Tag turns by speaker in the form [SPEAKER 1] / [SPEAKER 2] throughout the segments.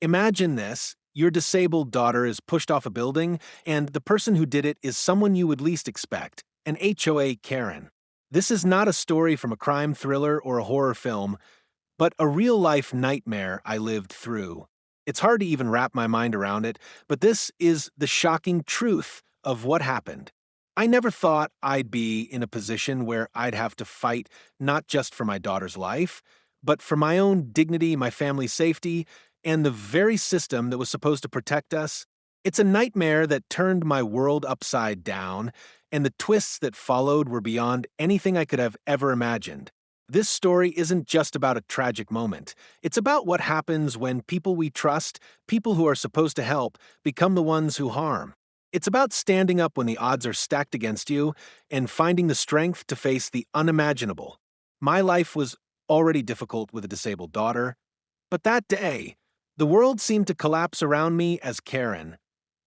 [SPEAKER 1] Imagine this. Your disabled daughter is pushed off a building, and the person who did it is someone you would least expect, an HOA Karen. This is not a story from a crime thriller or a horror film, but a real-life nightmare I lived through. It's hard to even wrap my mind around it, but this is the shocking truth of what happened. I never thought I'd be in a position where I'd have to fight not just for my daughter's life, but for my own dignity, my family's safety, and the very system that was supposed to protect us. It's a nightmare that turned my world upside down, and the twists that followed were beyond anything I could have ever imagined. This story isn't just about a tragic moment. It's about what happens when people we trust, people who are supposed to help, become the ones who harm. It's about standing up when the odds are stacked against you and finding the strength to face the unimaginable. My life was already difficult with a disabled daughter, but that day, the world seemed to collapse around me as Karen,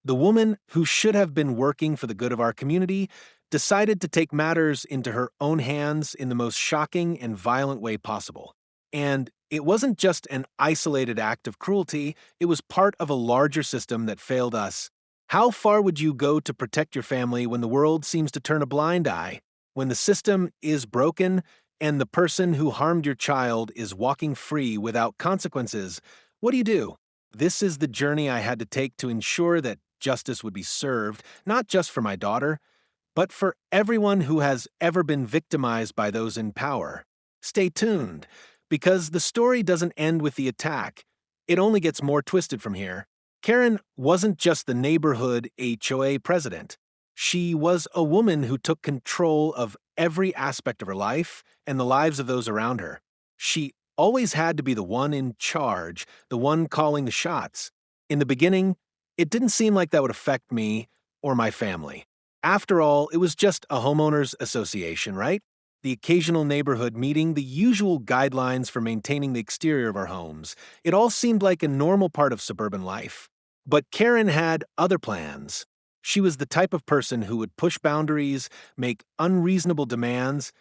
[SPEAKER 1] the woman who should have been working for the good of our community, decided to take matters into her own hands in the most shocking and violent way possible. And it wasn't just an isolated act of cruelty, it was part of a larger system that failed us. How far would you go to protect your family when the world seems to turn a blind eye? When the system is broken and the person who harmed your child is walking free without consequences, what do you do? This is the journey I had to take to ensure that justice would be served, not just for my daughter, but for everyone who has ever been victimized by those in power. Stay tuned, because the story doesn't end with the attack. It only gets more twisted from here. Karen wasn't just the neighborhood HOA president. She was a woman who took control of every aspect of her life and the lives of those around her. She always had to be the one in charge, the one calling the shots. In the beginning, it didn't seem like that would affect me or my family. After all, it was just a homeowners association, right? The occasional neighborhood meeting, the usual guidelines for maintaining the exterior of our homes. It all seemed like a normal part of suburban life. But Karen had other plans. She was the type of person who would push boundaries, make unreasonable demands,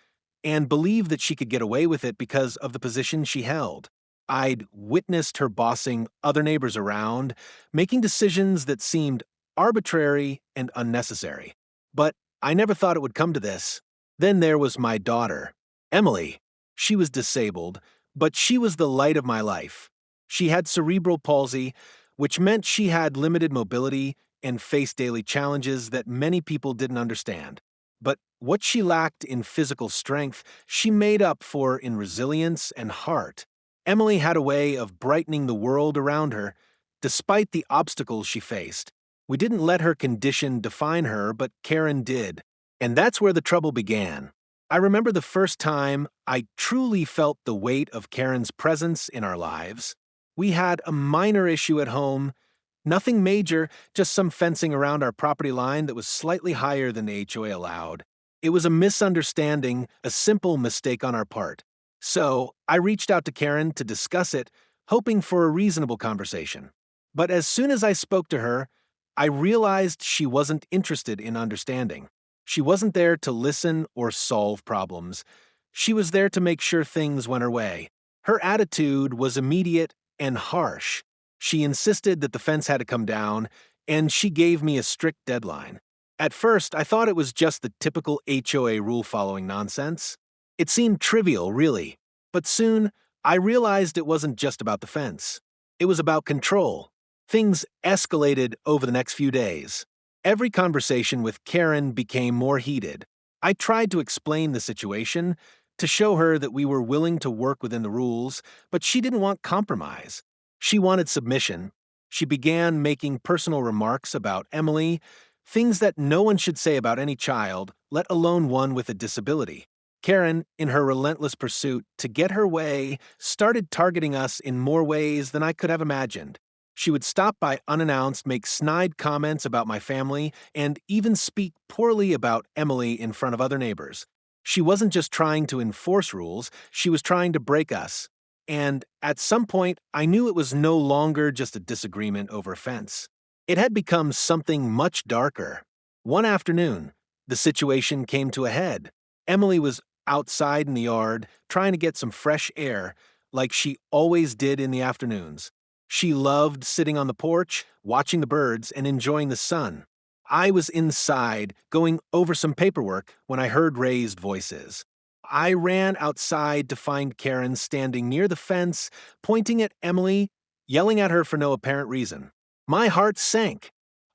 [SPEAKER 1] and believe that she could get away with it because of the position she held. I'd witnessed her bossing other neighbors around, making decisions that seemed arbitrary and unnecessary. But I never thought it would come to this. Then there was my daughter, Emily. She was disabled, but she was the light of my life. She had cerebral palsy, which meant she had limited mobility and faced daily challenges that many people didn't understand. But what she lacked in physical strength, she made up for in resilience and heart. Emily had a way of brightening the world around her, despite the obstacles she faced. We didn't let her condition define her, but Karen did. And that's where the trouble began. I remember the first time I truly felt the weight of Karen's presence in our lives. We had a minor issue at home, nothing major, just some fencing around our property line that was slightly higher than the HOA allowed. It was a misunderstanding, a simple mistake on our part. So I reached out to Karen to discuss it, hoping for a reasonable conversation. But as soon as I spoke to her, I realized she wasn't interested in understanding. She wasn't there to listen or solve problems. She was there to make sure things went her way. Her attitude was immediate and harsh. She insisted that the fence had to come down, and she gave me a strict deadline. At first, I thought it was just the typical HOA rule-following nonsense. It seemed trivial, really. But soon, I realized it wasn't just about the fence. It was about control. Things escalated over the next few days. Every conversation with Karen became more heated. I tried to explain the situation, to show her that we were willing to work within the rules, but she didn't want compromise. She wanted submission. She began making personal remarks about Emily, things that no one should say about any child, let alone one with a disability. Karen, in her relentless pursuit to get her way, started targeting us in more ways than I could have imagined. She would stop by unannounced, make snide comments about my family, and even speak poorly about Emily in front of other neighbors. She wasn't just trying to enforce rules, she was trying to break us. And at some point, I knew it was no longer just a disagreement over a fence. It had become something much darker. One afternoon, the situation came to a head. Emily was outside in the yard, trying to get some fresh air, like she always did in the afternoons. She loved sitting on the porch, watching the birds, and enjoying the sun. I was inside, going over some paperwork, when I heard raised voices. I ran outside to find Karen standing near the fence, pointing at Emily, yelling at her for no apparent reason. My heart sank.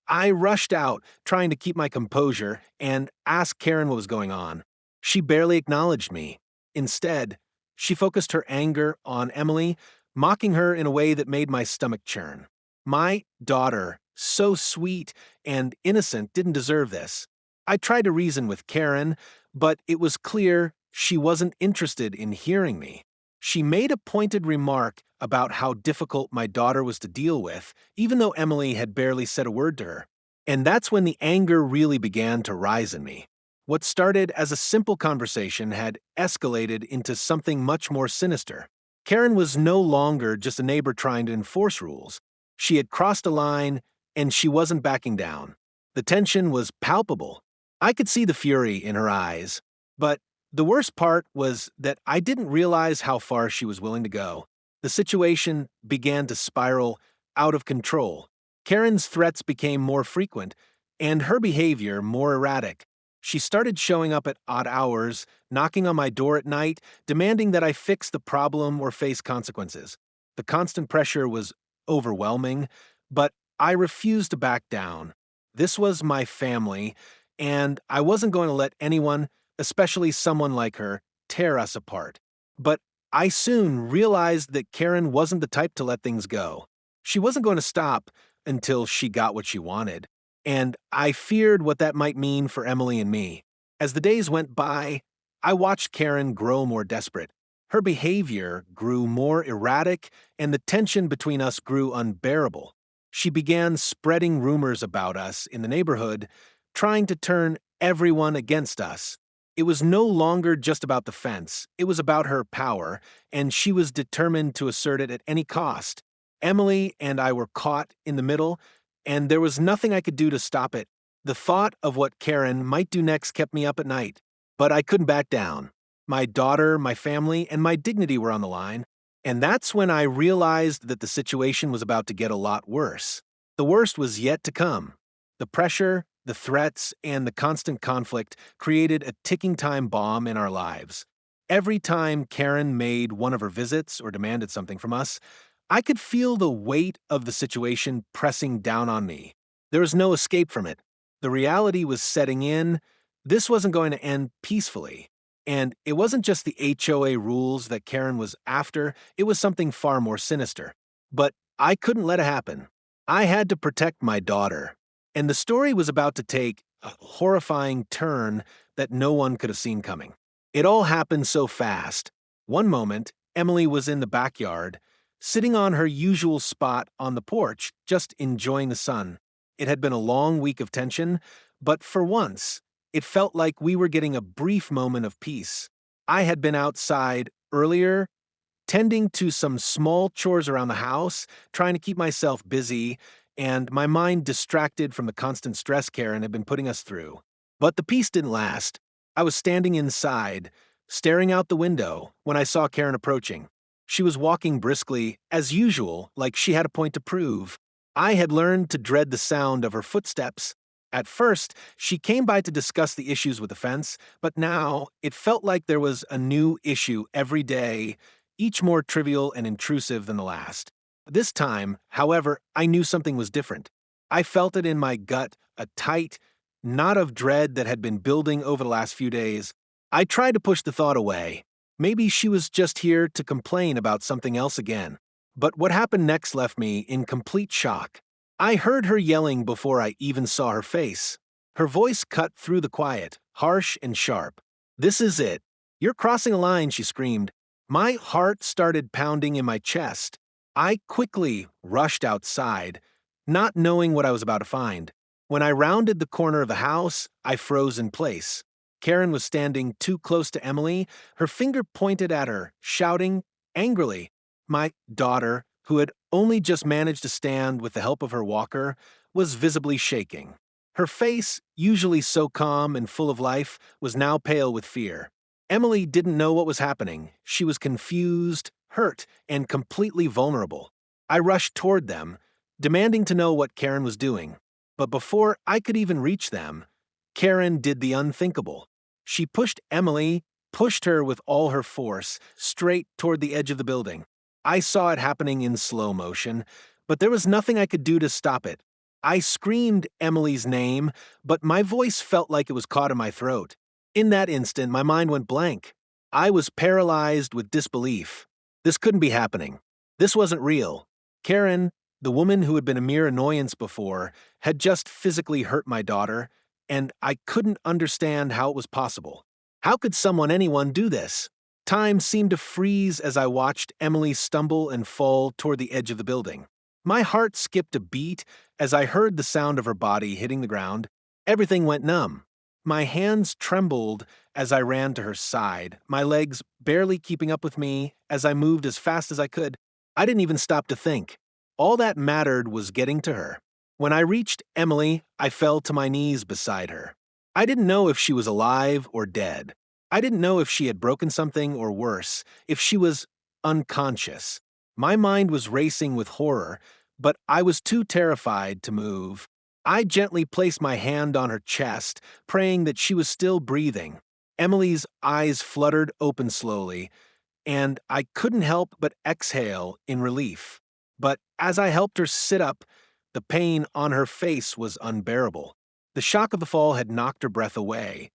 [SPEAKER 1] I rushed out, trying to keep my composure, and asked Karen what was going on. She barely acknowledged me. Instead, she focused her anger on Emily, mocking her in a way that made my stomach churn. My daughter, so sweet and innocent, didn't deserve this. I tried to reason with Karen, but it was clear she wasn't interested in hearing me. She made a pointed remark about how difficult my daughter was to deal with, even though Emily had barely said a word to her. And that's when the anger really began to rise in me. What started as a simple conversation had escalated into something much more sinister. Karen was no longer just a neighbor trying to enforce rules. She had crossed a line, and she wasn't backing down. The tension was palpable. I could see the fury in her eyes. But the worst part was that I didn't realize how far she was willing to go. The situation began to spiral out of control. Karen's threats became more frequent, and her behavior more erratic. She started showing up at odd hours, knocking on my door at night, demanding that I fix the problem or face consequences. The constant pressure was overwhelming, but I refused to back down. This was my family, and I wasn't going to let anyone, especially someone like her, tear us apart. But I soon realized that Karen wasn't the type to let things go. She wasn't going to stop until she got what she wanted, and I feared what that might mean for Emily and me. As the days went by, I watched Karen grow more desperate. Her behavior grew more erratic, and the tension between us grew unbearable. She began spreading rumors about us in the neighborhood, trying to turn everyone against us. It was no longer just about the fence, it was about her power, and she was determined to assert it at any cost. Emily and I were caught in the middle, and there was nothing I could do to stop it. The thought of what Karen might do next kept me up at night, but I couldn't back down. My daughter, my family, and my dignity were on the line, and that's when I realized that the situation was about to get a lot worse. The worst was yet to come. The pressure, the threats, and the constant conflict created a ticking time bomb in our lives. Every time Karen made one of her visits or demanded something from us, I could feel the weight of the situation pressing down on me. There was no escape from it. The reality was setting in. This wasn't going to end peacefully. And it wasn't just the HOA rules that Karen was after, it was something far more sinister. But I couldn't let it happen. I had to protect my daughter. And the story was about to take a horrifying turn that no one could have seen coming. It all happened so fast. One moment, Emily was in the backyard, sitting on her usual spot on the porch, just enjoying the sun. It had been a long week of tension, but for once, it felt like we were getting a brief moment of peace. I had been outside earlier, tending to some small chores around the house, trying to keep myself busy, and my mind distracted from the constant stress Karen had been putting us through. But the peace didn't last. I was standing inside, staring out the window, when I saw Karen approaching. She was walking briskly, as usual, like she had a point to prove. I had learned to dread the sound of her footsteps. At first, she came by to discuss the issues with the fence, but now it felt like there was a new issue every day, each more trivial and intrusive than the last. This time, however, I knew something was different. I felt it in my gut, a tight knot of dread that had been building over the last few days. I tried to push the thought away. Maybe she was just here to complain about something else again. But what happened next left me in complete shock. I heard her yelling before I even saw her face. Her voice cut through the quiet, harsh and sharp. "This is it. You're crossing a line," she screamed. My heart started pounding in my chest. I quickly rushed outside, not knowing what I was about to find. When I rounded the corner of the house, I froze in place. Karen was standing too close to Emily, her finger pointed at her, shouting angrily. My daughter, who had only just managed to stand with the help of her walker, was visibly shaking. Her face, usually so calm and full of life, was now pale with fear. Emily didn't know what was happening. She was confused, hurt, and completely vulnerable. I rushed toward them, demanding to know what Karen was doing. But before I could even reach them, Karen did the unthinkable. She pushed her with all her force, straight toward the edge of the building. I saw it happening in slow motion, but there was nothing I could do to stop it. I screamed Emily's name, but my voice felt like it was caught in my throat. In that instant, my mind went blank. I was paralyzed with disbelief. This couldn't be happening. This wasn't real. Karen, the woman who had been a mere annoyance before, had just physically hurt my daughter, and I couldn't understand how it was possible. How could anyone do this? Time seemed to freeze as I watched Emily stumble and fall toward the edge of the building. My heart skipped a beat as I heard the sound of her body hitting the ground. Everything went numb. My hands trembled as I ran to her side, my legs barely keeping up with me as I moved as fast as I could. I didn't even stop to think. All that mattered was getting to her. When I reached Emily, I fell to my knees beside her. I didn't know if she was alive or dead. I didn't know if she had broken something or worse, if she was unconscious. My mind was racing with horror, but I was too terrified to move. I gently placed my hand on her chest, praying that she was still breathing. Emily's eyes fluttered open slowly, and I couldn't help but exhale in relief. But as I helped her sit up, the pain on her face was unbearable. The shock of the fall had knocked her breath away.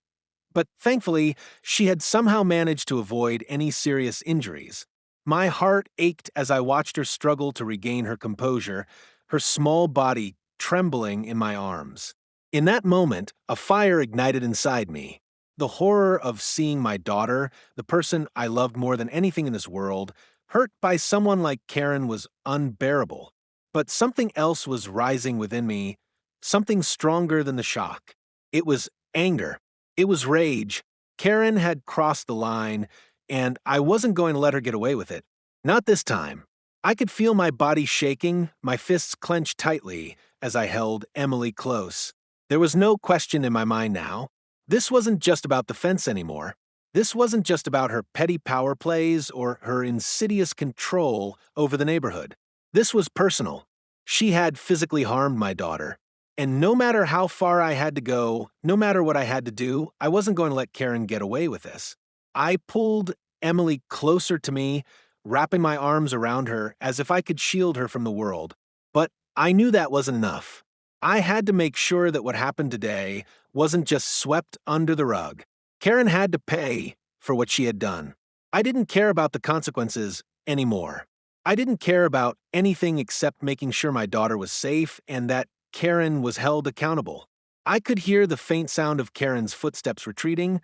[SPEAKER 1] But thankfully, she had somehow managed to avoid any serious injuries. My heart ached as I watched her struggle to regain her composure, her small body trembling in my arms. In that moment, a fire ignited inside me. The horror of seeing my daughter, the person I loved more than anything in this world, hurt by someone like Karen was unbearable. But something else was rising within me, something stronger than the shock. It was anger. It was rage. Karen had crossed the line, and I wasn't going to let her get away with it. Not this time. I could feel my body shaking, my fists clenched tightly as I held Emily close. There was no question in my mind now. This wasn't just about the fence anymore. This wasn't just about her petty power plays or her insidious control over the neighborhood. This was personal. She had physically harmed my daughter. And no matter how far I had to go, no matter what I had to do, I wasn't going to let Karen get away with this. I pulled Emily closer to me, wrapping my arms around her as if I could shield her from the world. But I knew that wasn't enough. I had to make sure that what happened today wasn't just swept under the rug. Karen had to pay for what she had done. I didn't care about the consequences anymore. I didn't care about anything except making sure my daughter was safe and that Karen was held accountable. I could hear the faint sound of Karen's footsteps retreating,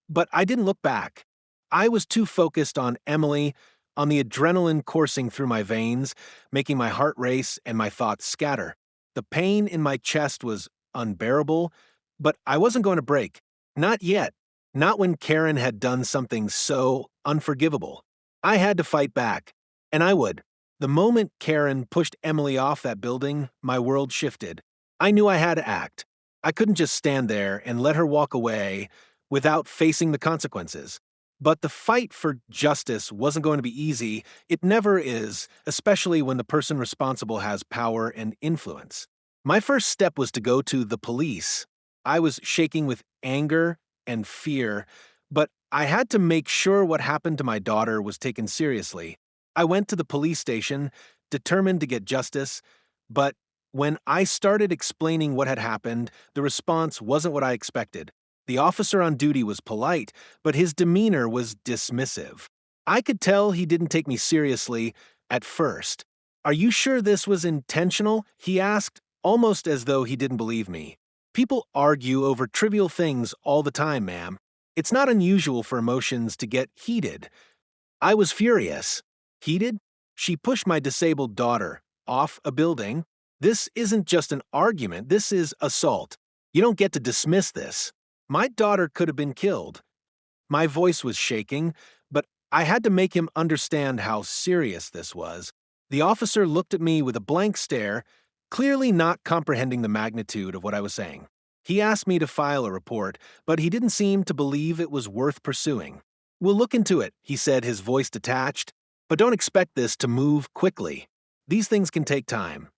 [SPEAKER 1] but I didn't look back. I was too focused on Emily, on the adrenaline coursing through my veins, making my heart race and my thoughts scatter. The pain in my chest was unbearable, but I wasn't going to break. Not yet. Not when Karen had done something so unforgivable. I had to fight back, and I would. The moment Karen pushed Emily off that building, my world shifted. I knew I had to act. I couldn't just stand there and let her walk away without facing the consequences. But the fight for justice wasn't going to be easy. It never is, especially when the person responsible has power and influence. My first step was to go to the police. I was shaking with anger and fear, but I had to make sure what happened to my daughter was taken seriously. I went to the police station, determined to get justice, but when I started explaining what had happened, the response wasn't what I expected. The officer on duty was polite, but his demeanor was dismissive. I could tell he didn't take me seriously at first. "Are you sure this was intentional?" he asked, almost as though he didn't believe me. "People argue over trivial things all the time, ma'am. It's not unusual for emotions to get heated." I was furious. Heated? She pushed my disabled daughter off a building. This isn't just an argument, this is assault. You don't get to dismiss this. My daughter could have been killed. My voice was shaking, but I had to make him understand how serious this was. The officer looked at me with a blank stare, clearly not comprehending the magnitude of what I was saying. He asked me to file a report, but he didn't seem to believe it was worth pursuing. "We'll look into it," he said, his voice detached, "but don't expect this to move quickly." These things can take time.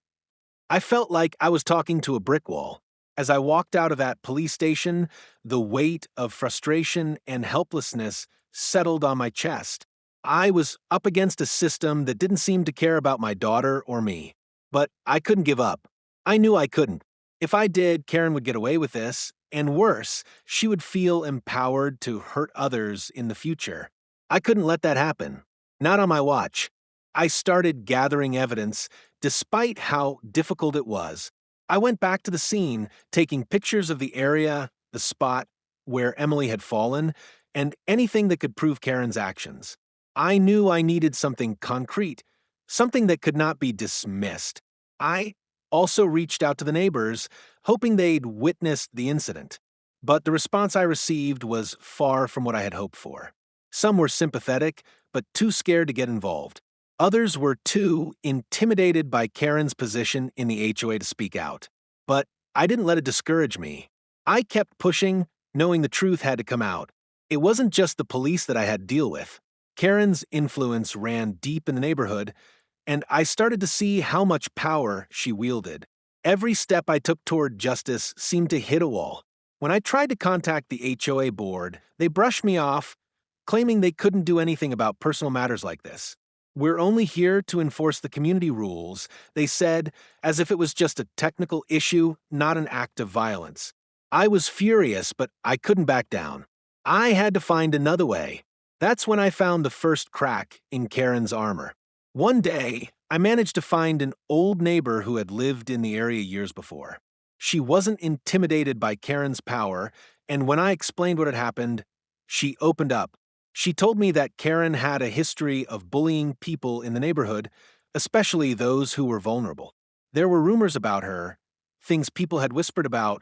[SPEAKER 1] I felt like I was talking to a brick wall. As I walked out of that police station, the weight of frustration and helplessness settled on my chest. I was up against a system that didn't seem to care about my daughter or me. But I couldn't give up. I knew I couldn't. If I did, Karen would get away with this, and worse, she would feel empowered to hurt others in the future. I couldn't let that happen. Not on my watch. I started gathering evidence despite how difficult it was. I went back to the scene, taking pictures of the area, the spot where Emily had fallen, and anything that could prove Karen's actions. I knew I needed something concrete, something that could not be dismissed. I also reached out to the neighbors, hoping they'd witnessed the incident. But the response I received was far from what I had hoped for. Some were sympathetic, but too scared to get involved. Others were too intimidated by Karen's position in the HOA to speak out. But I didn't let it discourage me. I kept pushing, knowing the truth had to come out. It wasn't just the police that I had to deal with. Karen's influence ran deep in the neighborhood, and I started to see how much power she wielded. Every step I took toward justice seemed to hit a wall. When I tried to contact the HOA board, they brushed me off, claiming they couldn't do anything about personal matters like this. "We're only here to enforce the community rules," they said, as if it was just a technical issue, not an act of violence. I was furious, but I couldn't back down. I had to find another way. That's when I found the first crack in Karen's armor. One day, I managed to find an old neighbor who had lived in the area years before. She wasn't intimidated by Karen's power, and when I explained what had happened, she opened up. She told me that Karen had a history of bullying people in the neighborhood, especially those who were vulnerable. There were rumors about her, things people had whispered about,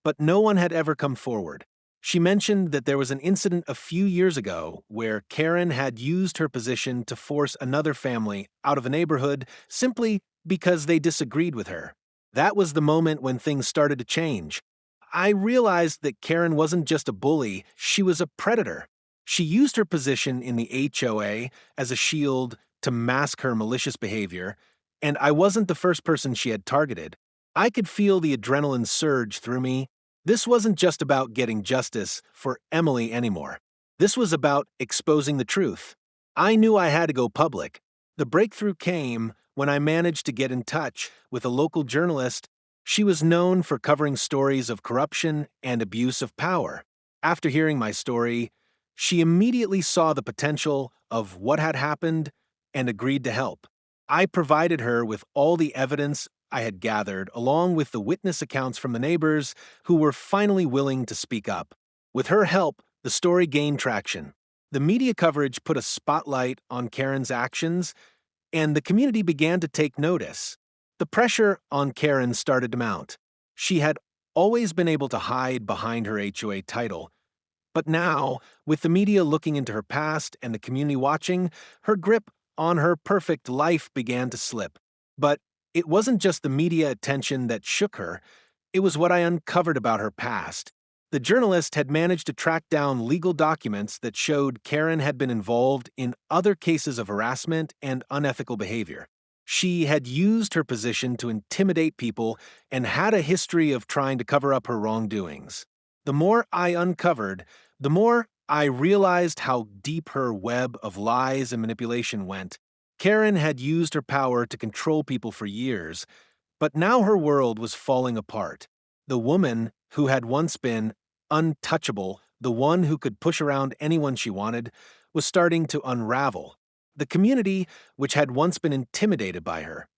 [SPEAKER 1] but no one had ever come forward. She mentioned that there was an incident a few years ago where Karen had used her position to force another family out of a neighborhood simply because they disagreed with her. That was the moment when things started to change. I realized that Karen wasn't just a bully, she was a predator. She used her position in the HOA as a shield to mask her malicious behavior, and I wasn't the first person she had targeted. I could feel the adrenaline surge through me. This wasn't just about getting justice for Emily anymore. This was about exposing the truth. I knew I had to go public. The breakthrough came when I managed to get in touch with a local journalist. She was known for covering stories of corruption and abuse of power. After hearing my story, she immediately saw the potential of what had happened and agreed to help. I provided her with all the evidence I had gathered, along with the witness accounts from the neighbors who were finally willing to speak up. With her help, the story gained traction. The media coverage put a spotlight on Karen's actions, and the community began to take notice. The pressure on Karen started to mount. She had always been able to hide behind her HOA title, but now, with the media looking into her past and the community watching, her grip on her perfect life began to slip. But it wasn't just the media attention that shook her, it was what I uncovered about her past. The journalist had managed to track down legal documents that showed Karen had been involved in other cases of harassment and unethical behavior. She had used her position to intimidate people and had a history of trying to cover up her wrongdoings. The more I uncovered, the more I realized how deep her web of lies and manipulation went. Karen had used her power to control people for years, but now her world was falling apart. The woman who had once been untouchable, the one who could push around anyone she wanted, was starting to unravel. The community, which had once been intimidated by her,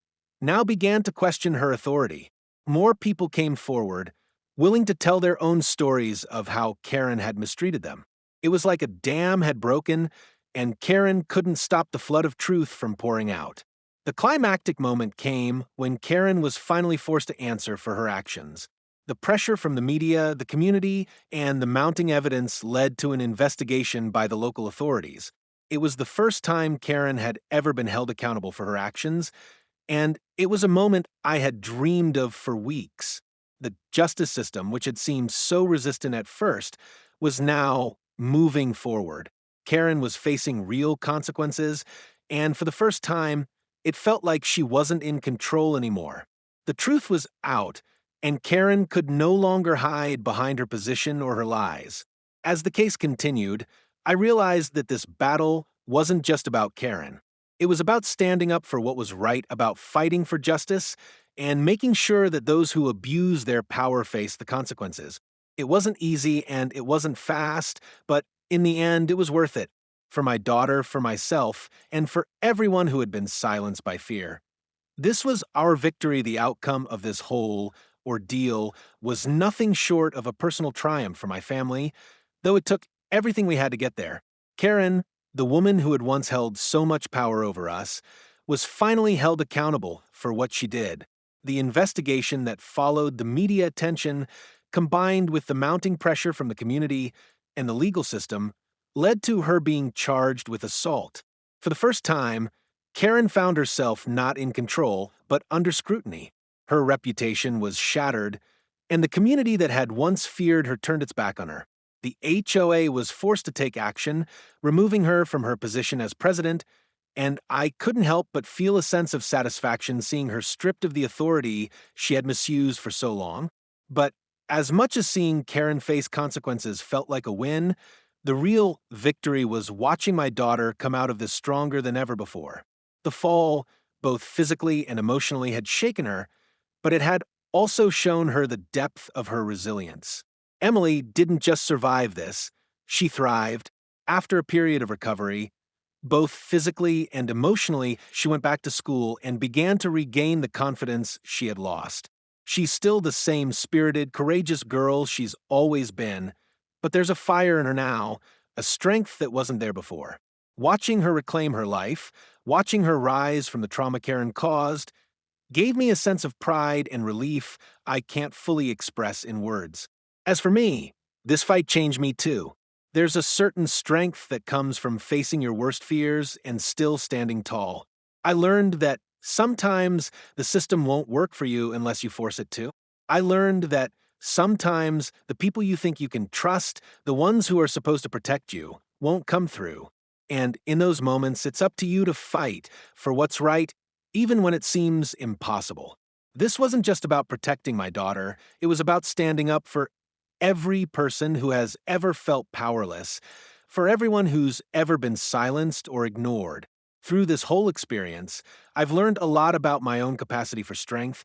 [SPEAKER 1] now began to question her authority. More people came forward, willing to tell their own stories of how Karen had mistreated them. It was like a dam had broken, and Karen couldn't stop the flood of truth from pouring out. The climactic moment came when Karen was finally forced to answer for her actions. The pressure from the media, the community, and the mounting evidence led to an investigation by the local authorities. It was the first time Karen had ever been held accountable for her actions, and it was a moment I had dreamed of for weeks. The justice system, which had seemed so resistant at first, was now moving forward. Karen was facing real consequences, and for the first time, It felt like she wasn't in control anymore. The truth was out, and Karen could no longer hide behind her position or her lies. As the case continued, I realized that this battle wasn't just about Karen. It was about standing up for what was right, about fighting for justice, and making sure that those who abuse their power face the consequences. It wasn't easy and it wasn't fast, but in the end, it was worth it. For my daughter, for myself, and for everyone who had been silenced by fear. This was our victory. The outcome of this whole ordeal was nothing short of a personal triumph for my family, though it took everything we had to get there. Karen, the woman who had once held so much power over us, was finally held accountable for what she did. The investigation that followed, the media attention, combined with the mounting pressure from the community and the legal system, led to her being charged with assault. For the first time, Karen found herself not in control, but under scrutiny. Her reputation was shattered, and the community that had once feared her turned its back on her. The HOA was forced to take action, removing her from her position as president, and I couldn't help but feel a sense of satisfaction seeing her stripped of the authority she had misused for so long. But as much as seeing Karen face consequences felt like a win, the real victory was watching my daughter come out of this stronger than ever before. The fall, both physically and emotionally, had shaken her, but it had also shown her the depth of her resilience. Emily didn't just survive this, she thrived. After a period of recovery, both physically and emotionally, she went back to school and began to regain the confidence she had lost. She's still the same spirited, courageous girl she's always been, but there's a fire in her now, a strength that wasn't there before. Watching her reclaim her life, watching her rise from the trauma Karen caused, gave me a sense of pride and relief I can't fully express in words. As for me, this fight changed me too. There's a certain strength that comes from facing your worst fears and still standing tall. I learned that sometimes the system won't work for you unless you force it to. I learned that sometimes the people you think you can trust, the ones who are supposed to protect you, won't come through. And in those moments, it's up to you to fight for what's right, even when it seems impossible. This wasn't just about protecting my daughter, it was about standing up for every person who has ever felt powerless, for everyone who's ever been silenced or ignored. Through this whole experience, I've learned a lot about my own capacity for strength,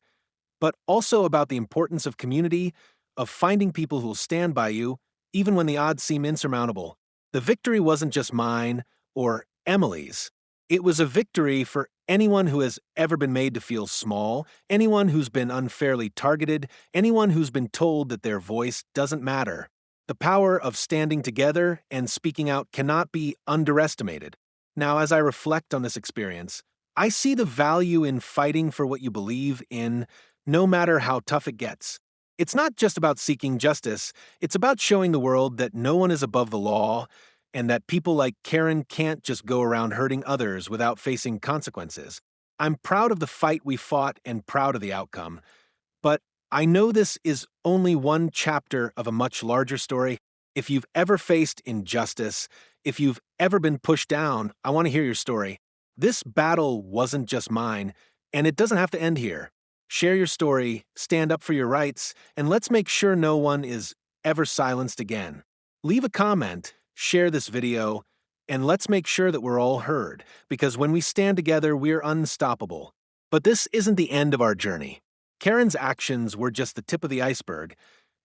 [SPEAKER 1] but also about the importance of community, of finding people who'll stand by you, even when the odds seem insurmountable. The victory wasn't just mine or Emily's. It was a victory for anyone who has ever been made to feel small, anyone who's been unfairly targeted, anyone who's been told that their voice doesn't matter. The power of standing together and speaking out cannot be underestimated. Now, as I reflect on this experience, I see the value in fighting for what you believe in, no matter how tough it gets. It's not just about seeking justice, it's about showing the world that no one is above the law, and that people like Karen can't just go around hurting others without facing consequences. I'm proud of the fight we fought and proud of the outcome, but I know this is only one chapter of a much larger story. If you've ever faced injustice, if you've ever been pushed down, I want to hear your story. This battle wasn't just mine, and it doesn't have to end here. Share your story, stand up for your rights, and let's make sure no one is ever silenced again. Leave a comment, share this video, and let's make sure that we're all heard, because when we stand together, we're unstoppable. But this isn't the end of our journey. Karen's actions were just the tip of the iceberg,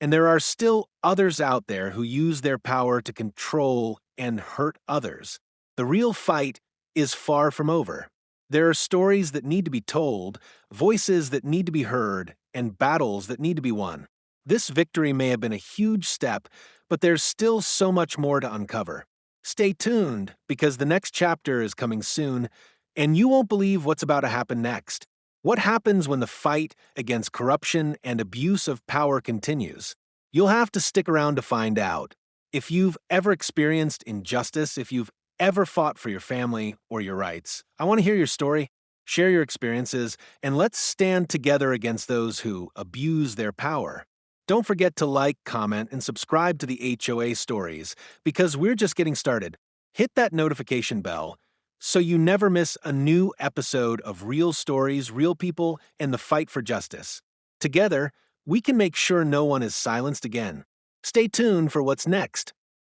[SPEAKER 1] and there are still others out there who use their power to control and hurt others. The real fight is far from over. There are stories that need to be told, voices that need to be heard, and battles that need to be won. This victory may have been a huge step, but there's still so much more to uncover. Stay tuned, because the next chapter is coming soon, and you won't believe what's about to happen next. What happens when the fight against corruption and abuse of power continues? You'll have to stick around to find out. If you've ever experienced injustice, if you've ever fought for your family or your rights, I want to hear your story, share your experiences, and let's stand together against those who abuse their power. Don't forget to like, comment, and subscribe to the HOA stories, because we're just getting started. Hit that notification bell so you never miss a new episode of Real Stories, Real People, and the Fight for Justice. Together, we can make sure no one is silenced again. Stay tuned for what's next.